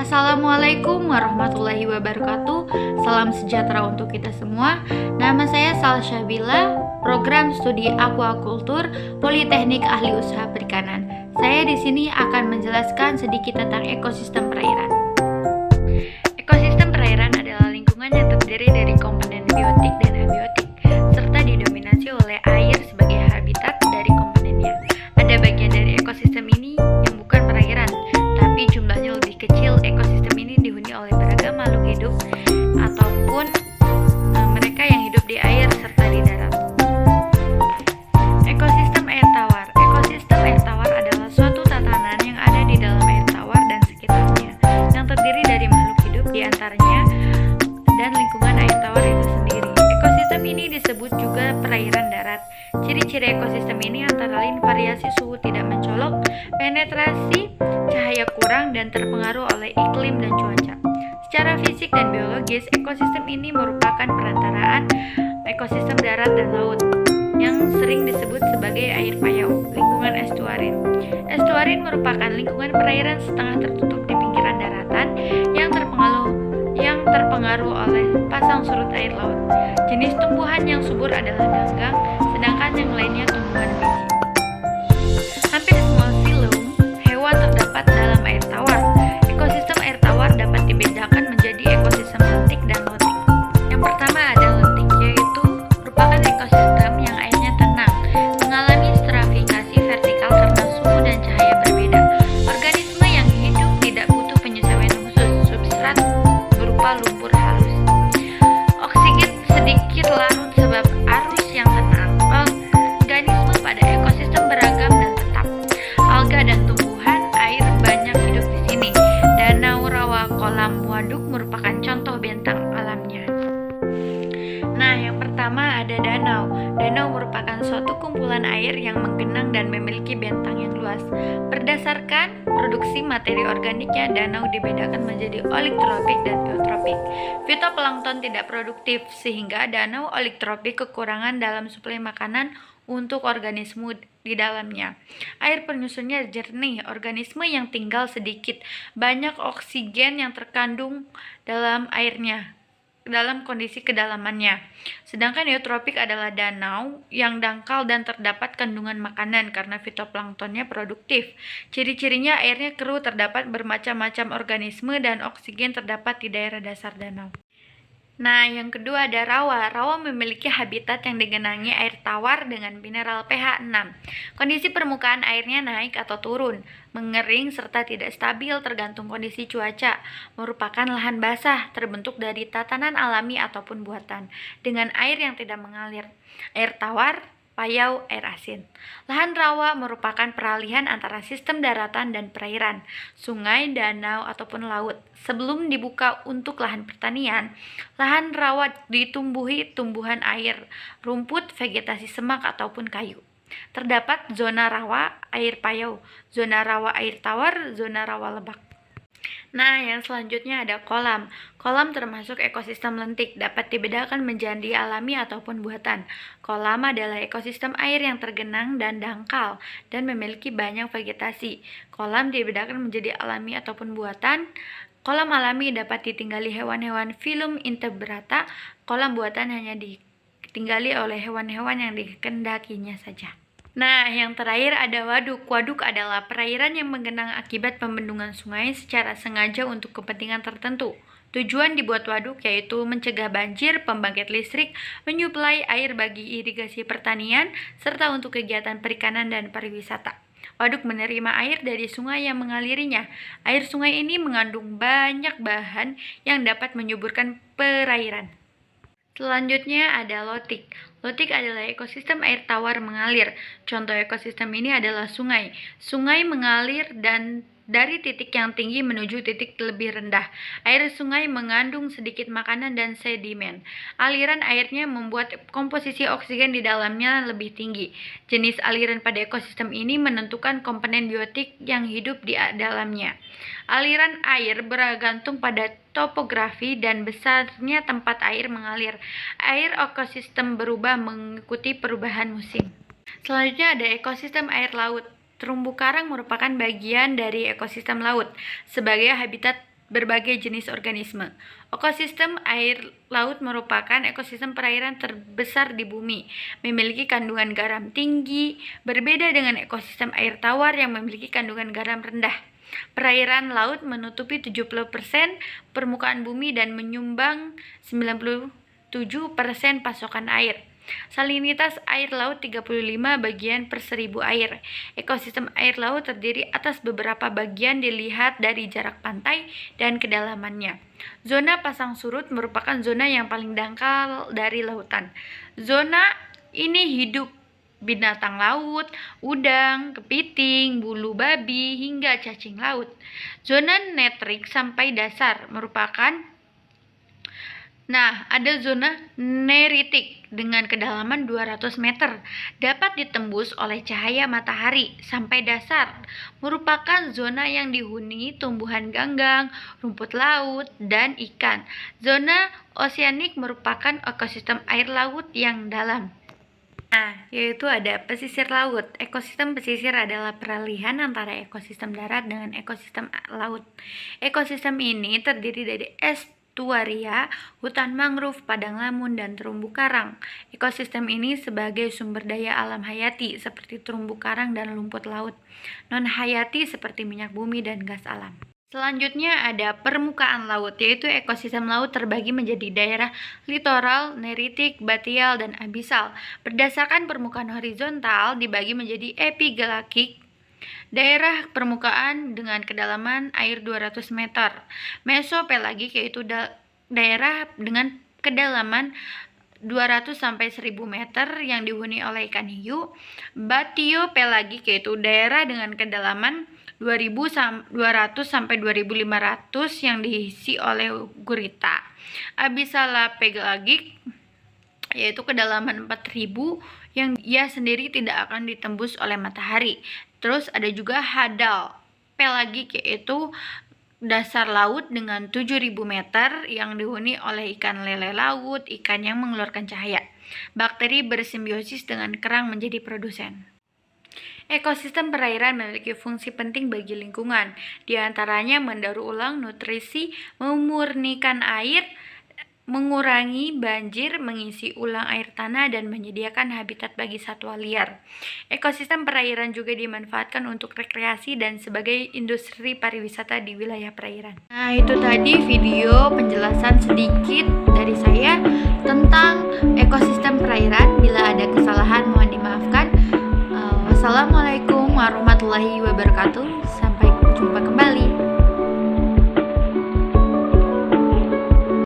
Assalamualaikum warahmatullahi wabarakatuh. Salam sejahtera untuk kita semua. Nama saya Salsya Bila, program studi Aquaculture Politeknik Ahli Usaha Perikanan. Saya di sini akan menjelaskan sedikit tentang ekosistem perairan. Ekosistem perairan adalah lingkungan yang terdiri dari komponen biotik dan abiotik, serta didominasi oleh air sebagai habitat dari komponennya. Ada bagian dari ekosistem ini yang bukan perairan, tapi jumlahnya lebih kecil. Ekosistem ini dihuni oleh beragam makhluk hidup ataupun mereka yang hidup di air serta di darat. Ekosistem air tawar. Ekosistem air tawar adalah suatu tatanan yang ada di dalam air tawar dan sekitarnya, yang terdiri dari makhluk hidup di antaranya dan lingkungan air tawar itu sendiri. Ekosistem ini disebut juga perairan darat. Ciri-ciri ekosistem ini antara lain variasi suhu tidak mencolok, penetrasi cahaya kurang, dan terpengaruh oleh iklim dan cuaca. Secara fisik dan biologis, ekosistem ini merupakan perantaraan ekosistem darat dan laut yang sering disebut sebagai air payau, lingkungan estuarin. Estuarin merupakan lingkungan perairan setengah tertutup di pinggiran daratan yang terpengaruh oleh pasang surut air laut. Jenis tumbuhan yang subur adalah danggang, sedangkan yang lainnya tumbuhan biji. Hampir semua filum hewan terdapat dalam air tawar. Ekosistem air tawar dapat dibedakan menjadi ekosistem lentik dan lotik. Yang pertama ada lentik, yaitu merupakan ekosistem yang airnya tenang, mengalami stratifikasi vertikal karena suhu dan cahaya berbeda. Organisme yang hidup tidak butuh penyesuaian khusus, substrat berupa lumpur halus. Oksigen sedikit larut sebab arus yang tenang. Organisme pada ekosistem beragam dan tetap. Alga dan tumbuhan air banyak hidup di sini. Danau, rawa, kolam, waduk merupakan contoh bentang alamnya. Nah, yang pertama ada danau. Danau merupakan suatu kumpulan air yang menggenang dan memiliki bentang yang luas. Berdasarkan produksi materi organiknya, danau dibedakan menjadi oliktropik dan eutropik. Fitoplankton tidak produktif, sehingga danau oliktropik kekurangan dalam suplai makanan untuk organisme di dalamnya. Air penyusunnya jernih, organisme yang tinggal sedikit, banyak oksigen yang terkandung dalam airnya dalam kondisi kedalamannya. Sedangkan eutropik adalah danau yang dangkal dan terdapat kandungan makanan karena fitoplanktonnya produktif. Ciri-cirinya airnya keruh, terdapat bermacam-macam organisme, dan oksigen terdapat di daerah dasar danau. Nah, yang kedua ada rawa. Rawa memiliki habitat yang digenangi air tawar dengan mineral pH 6. Kondisi permukaan airnya naik atau turun, mengering serta tidak stabil tergantung kondisi cuaca. Merupakan lahan basah terbentuk dari tatanan alami ataupun buatan dengan air yang tidak mengalir. Air tawar, payau, air asin. Lahan rawa merupakan peralihan antara sistem daratan dan perairan, sungai, danau, ataupun laut. Sebelum dibuka untuk lahan pertanian, lahan rawa ditumbuhi tumbuhan air, rumput, vegetasi semak, ataupun kayu. Terdapat zona rawa air payau, zona rawa air tawar, zona rawa lebak. Nah, yang selanjutnya ada kolam. Kolam termasuk ekosistem lentik, dapat dibedakan menjadi alami ataupun buatan. Kolam adalah ekosistem air yang tergenang dan dangkal dan memiliki banyak vegetasi. Kolam dibedakan menjadi alami ataupun buatan. Kolam alami dapat ditinggali hewan-hewan filum invertebrata. Kolam buatan hanya ditinggali oleh hewan-hewan yang dikehendakinya saja. Nah, yang terakhir ada waduk. Waduk adalah perairan yang menggenang akibat pembendungan sungai secara sengaja untuk kepentingan tertentu. Tujuan dibuat waduk yaitu mencegah banjir, pembangkit listrik, menyuplai air bagi irigasi pertanian, serta untuk kegiatan perikanan dan pariwisata. Waduk menerima air dari sungai yang mengalirinya. Air sungai ini mengandung banyak bahan yang dapat menyuburkan perairan. Selanjutnya ada lotik. Lotik adalah ekosistem air tawar mengalir. Contoh ekosistem ini adalah sungai. Sungai mengalir dan dari titik yang tinggi menuju titik lebih rendah. Air sungai mengandung sedikit makanan dan sedimen. Aliran airnya membuat komposisi oksigen di dalamnya lebih tinggi. Jenis aliran pada ekosistem ini menentukan komponen biotik yang hidup di dalamnya. Aliran air bergantung pada topografi dan besarnya tempat air mengalir. Air ekosistem berubah mengikuti perubahan musim. Selanjutnya ada ekosistem air laut. Terumbu karang merupakan bagian dari ekosistem laut sebagai habitat berbagai jenis organisme. Ekosistem air laut merupakan ekosistem perairan terbesar di bumi, memiliki kandungan garam tinggi, berbeda dengan ekosistem air tawar yang memiliki kandungan garam rendah. Perairan laut menutupi 70% permukaan bumi dan menyumbang 97% pasokan air. Salinitas air laut 35 bagian per 1000 air. Ekosistem air laut terdiri atas beberapa bagian dilihat dari jarak pantai dan kedalamannya. Zona pasang surut merupakan zona yang paling dangkal dari lautan. Zona ini hidup binatang laut, udang, kepiting, bulu babi, hingga cacing laut. Zona netrik sampai dasar merupakan ada zona neritik dengan kedalaman 200 meter, dapat ditembus oleh cahaya matahari. Sampai dasar merupakan zona yang dihuni tumbuhan ganggang, rumput laut, dan ikan. Zona oseanik merupakan ekosistem air laut yang dalam. Yaitu ada pesisir laut. Ekosistem pesisir adalah peralihan antara ekosistem darat dengan ekosistem laut. Ekosistem ini terdiri dari estuaria, hutan mangrove, padang lamun, dan terumbu karang. Ekosistem ini sebagai sumber daya alam hayati seperti terumbu karang dan lumpur laut, non-hayati seperti minyak bumi dan gas alam. Selanjutnya ada permukaan laut, yaitu ekosistem laut terbagi menjadi daerah litoral, neritik, batial, dan abisal. Berdasarkan permukaan horizontal dibagi menjadi epigalaktik, daerah permukaan dengan kedalaman air 200 meter. Mesopelagik yaitu daerah dengan kedalaman 200 sampai 1000 meter yang dihuni oleh ikan hiu. Batiopelagik yaitu daerah dengan kedalaman 2200 sampai 2500 yang diisi oleh gurita. Abyssalopegalagik yaitu kedalaman 4000 yang ia sendiri tidak akan ditembus oleh matahari. Terus ada juga hadal pelagik yaitu dasar laut dengan 7000 meter yang dihuni oleh ikan lele laut, ikan yang mengeluarkan cahaya. Bakteri bersimbiosis dengan kerang menjadi produsen. Ekosistem perairan memiliki fungsi penting bagi lingkungan, di antaranya mendaur ulang nutrisi, memurnikan air, mengurangi banjir, mengisi ulang air tanah, dan menyediakan habitat bagi satwa liar. Ekosistem perairan juga dimanfaatkan untuk rekreasi dan sebagai industri pariwisata di wilayah perairan. Itu tadi video penjelasan sedikit dari saya tentang ekosistem perairan. Bila ada kesalahan mohon dimaafkan. Wassalamualaikum warahmatullahi wabarakatuh.